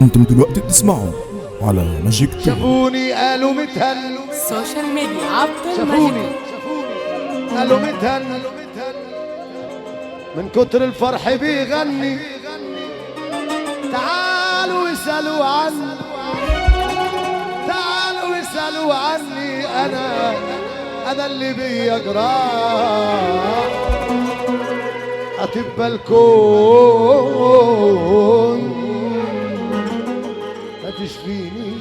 انتم دلوقتي بتسمعوا على ماجيك تي. شافوني قالوا متهن، السوشيال ميديا عبد شافوني المجيد. قالوا متهن من كتر الفرح بيغني. تعالوا اسألوا عني، تعالوا اسألوا عني، أنا اللي بيا جراح أطب الكون ما تشفيني.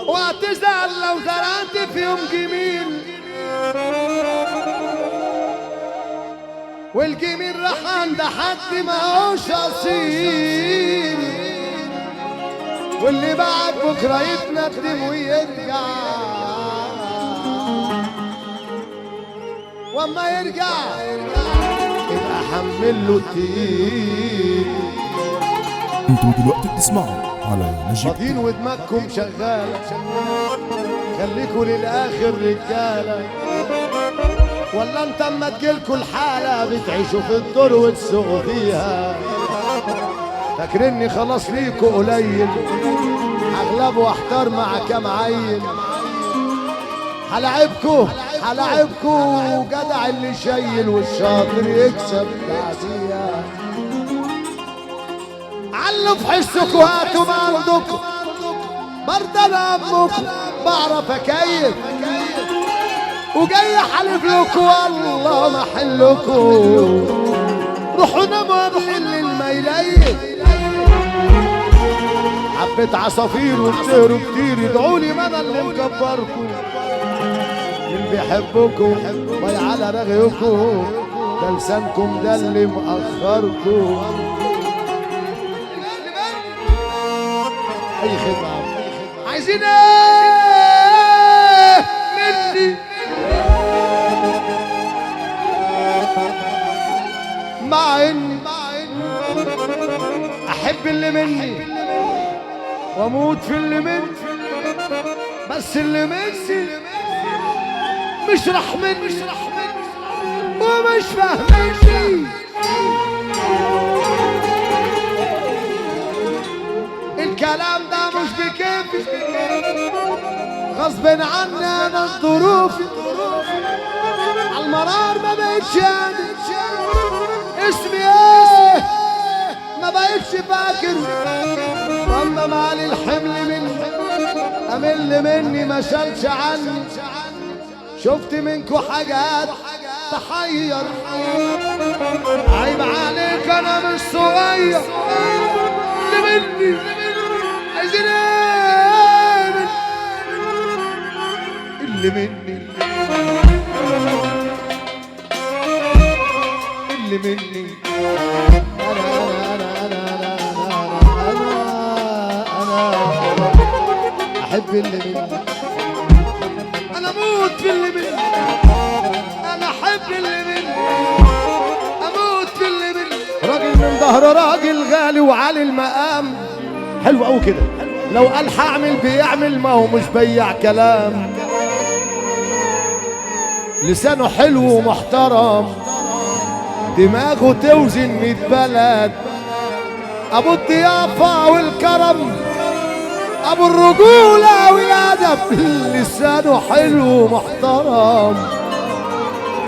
وهتزعل لو زرعت في يوم جميل، والجميل راح عند حد ما هوش اصيل، واللي بعد بكره يتندم ويرجع، واما يرجع يبقى حمل له التقيل. انتم دلوقتي بتسمعوا على ماجيك تي. فاضيين ودماغكم شغالة، خليكوا للآخر رجالة، ولا انت اما تجيلكوا الحالة بتعيشوا في الدور وتسوقوا فيها، فاكرني خلاص ليكوا قليل، اغلب واحتار مع كام عيل. هلاعبكوا جدع اللي شايل والشاطر يكسب بعديها. علوا في حسكوا هاتوا ما عندكوا، برضه انا امكوا بعرف اكيف، وجاي حلف لكوا والله ما حلكوا. روحوا ناموا قبل الليل ما يليل. حبيت عصافير وبطيروا كتير، يدعولي ما انا اللي مكبركوا، اللي بيحبكوا باي على رغيكوا، ده لسانكم ده اللي مأخركوا. اي خدمة عايزين ايه مني؟ مع اني احب اللي مني واموت في اللي مني، بس اللي مني مش رح مني ومش فاهمني. الكلام ده مش بكيفي، غصب عني انا ظروفي، عالمرار ما بقتش قادر، اسمي ايه ما بقتش فاكر، واما مالي الحمل مني امل مني ما شالش عني. شفت منكو حاجات تحير، عيب عليك انا مش صغير، اللي مني عايزين ايه اللي مني اللي مني. انا احب اللي مني، انا اموت في اللي مني، انا احب اللي مني، اموت في اللي مني. راجل من ظهر راجل غالي وعالي المقام، حلو قوي كده، لو قال هعمل بيعمل، ما هو مش بيع كلام. لسانه حلو ومحترم، دماغه توزن 100 بلد، ابو الضيافة والكرم، ابو الرجولة والادب. لسانه حلو ومحترم،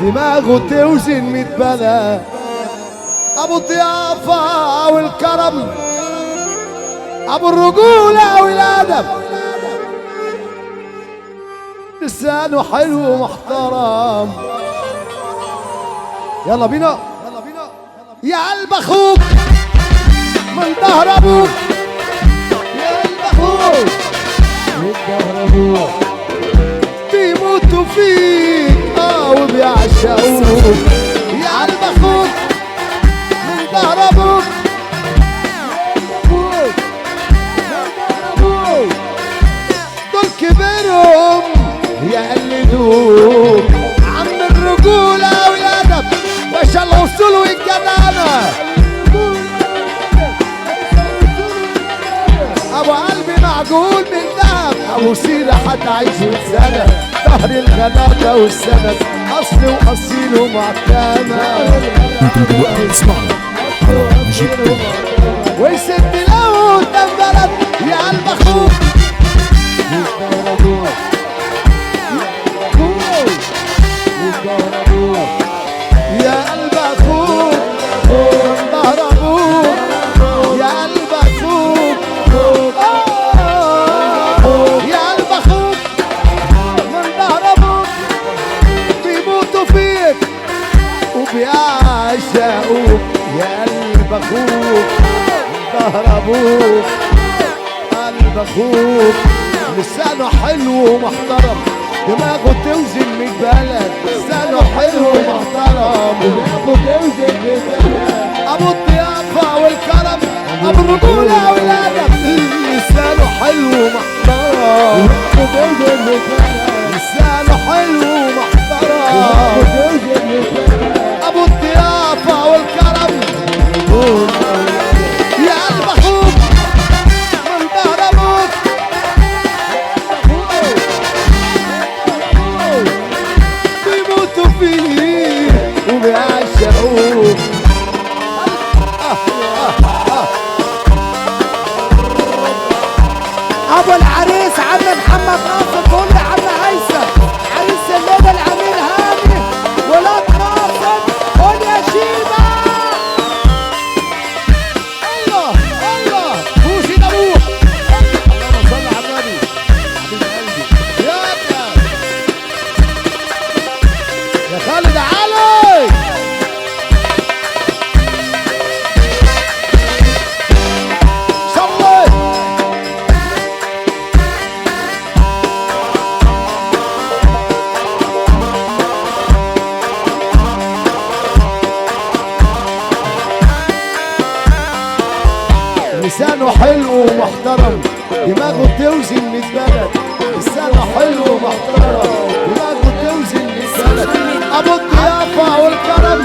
دماغه توزن 100 بلد، ابو الضيافة والكرم، ابو الرجولة والادب. لسانه حلو ومحترم. يلا بينا يا قلب اخوك من ظهر ابوك، يا قلب اخوك من ظهر ابوك، بيموتوا فيك وبيعشقوك. يا قلب اخوك من ظهر ابوك، دول كبرهم يقلدوك، عم الرجولة والأدب، باشا الوصول والجدعنة، أبو قلبي معجون من ذهب، أبو سيرة هتعيش سنة، ظهر الغلابة والسند، أصل وأصيل ومعتمد. انتم دلوقتي بتسمعوا على وبيعشقوك يا قلب اخوك ظهر ابوك قلب اخوك لسانه حلو ومحترم دماغه توزن 100 بلد لسانه حلو ومحترم دماغه توزن 100 بلد ابو الضيافه والكرم ابو الرجوله والادب لسانه حلو ومحترم لسانه حلو ومحترم ابو الضيافه والكرم يا قلب اخوك من ظهر ابوك بيموتوا فيه وبيعشقوك ابو العريس عم محمد ناصر بقول لي عم هيثم عريس الليله الامير هاني ولاد ناصر قول يا شيبه الله الله بوسي ابوك اللهم صل على النبي حبيب قلبي يا خالد علي صلي لسانه حلو ومحترم دماغه توزن 100 بلد لسانه حلو ومحترم دماغه توزن 100 بلد ابو الضيافه والكرم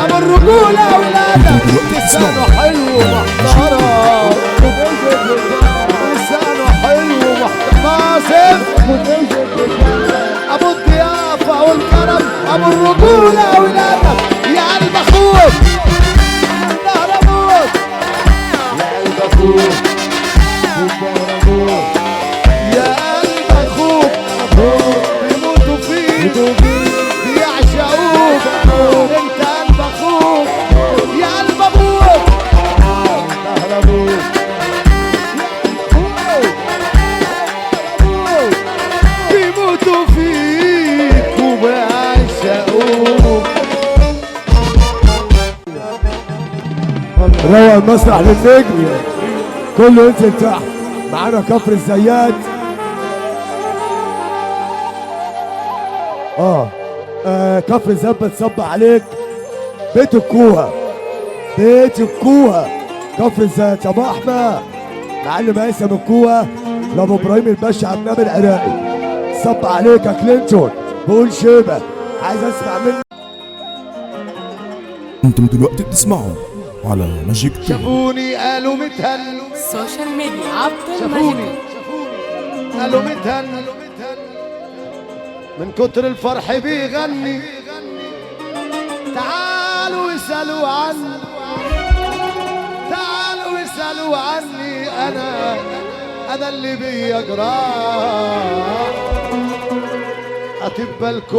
ابو الرجوله والادب لسانه حلو ومحترم لسانه حلو ومحترم ابو الضيافه والكرم ابو الرجوله والادب يا قلب اخوك ظهر ابوك يا قلب اخوك بيموتوا فيك بيعشقوك انت قلب اخوك يا قلب ابوك ظهر ابوك بيموتوا فيك وبيعشقوك روق المسرح للنجم كله ينزل تحت معانا كفر الزيات كفر الزيات بتصب عليك بيت الكوهه بيت الكوهه كفر الزيات يا ابو احمد معلم هيثم الكوهه لابو ابراهيم الباشا عبد العراقي صب عليك يا كلينتون بقول شيبه عايز اسمع منك. انتم دلوقتي بتسمعوا على ماجيك تي في. شافوني قالوا متهن السوشيال ميديا عبد شافوني المجيد. قالوا متهن من كتر الفرح بيغني تعالوا اسألوا عني تعالوا اسألوا عني أنا اللي بيا جراح أطب الكون